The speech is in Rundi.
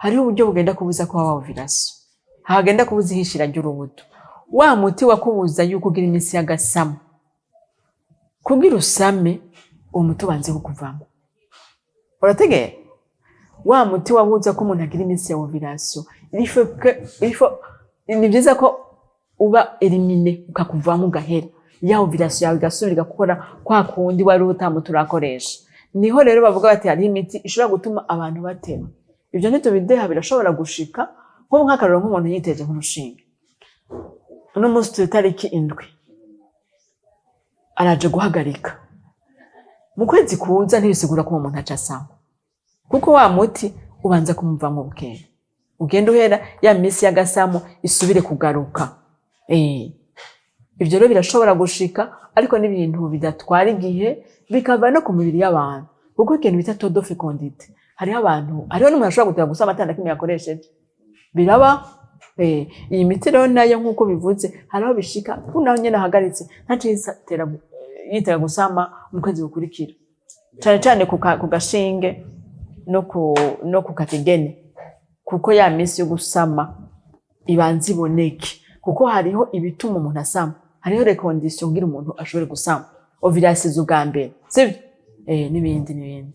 hariho uburyo bugenda kubuza ko waba ovulation, hagenda kubuza ihishira ry'urubuto. Wa muti wakubuza yuko ugira iminsi y'agasamo, kugira usame uwo muti ubanze kukuvamo. Urategera? Wa muti wabuza ko umuntu agira iminsi ya ovulation, ni byiza ko uba elimine ukakuvamo ugahera, ya ovulation yawe igasubira gukora kwa kundi wari utamuti urakoresha. Niho rero bavuga bati hari imiti ishobora gutuma abantu batema. Ibyo ntitubideha birashobora gushika, nko nk'akaroro nk'umuntu yiteje nk'urushinge. Uno munsi tutariki 7 araje guhagarika. Mu kwezi kuza ntibisigura ko umuntu acasama, kuko wa muti ubanza kumuvamo bukeye, ugenda uhera ya minsi y'agasamo isubire kugaruka. Ibyo rero birashobora gushika, ariko n'ibintu bidatwara igihe bikava no ku mubiri y'abantu, kuko ikintu bita taux de fécondité, hariho n'umuntu ashobora gutera gusama atandukanye yakoresheje, biraba. Iyi miti rero nayo nk'uko bivuze haraho bishika kunaho nyene ahagaritse yitera gusama mu kwezi gukurikira, cyane cyane ku gashinge no ku kategene, kuko ya minsi yo gusama ibanza iboneke, kuko hariho ibituma umuntu asama, hariho recondition kugira umuntu ashobore gusama, ovulation ubwa mbere, sivyo? N'ibindi.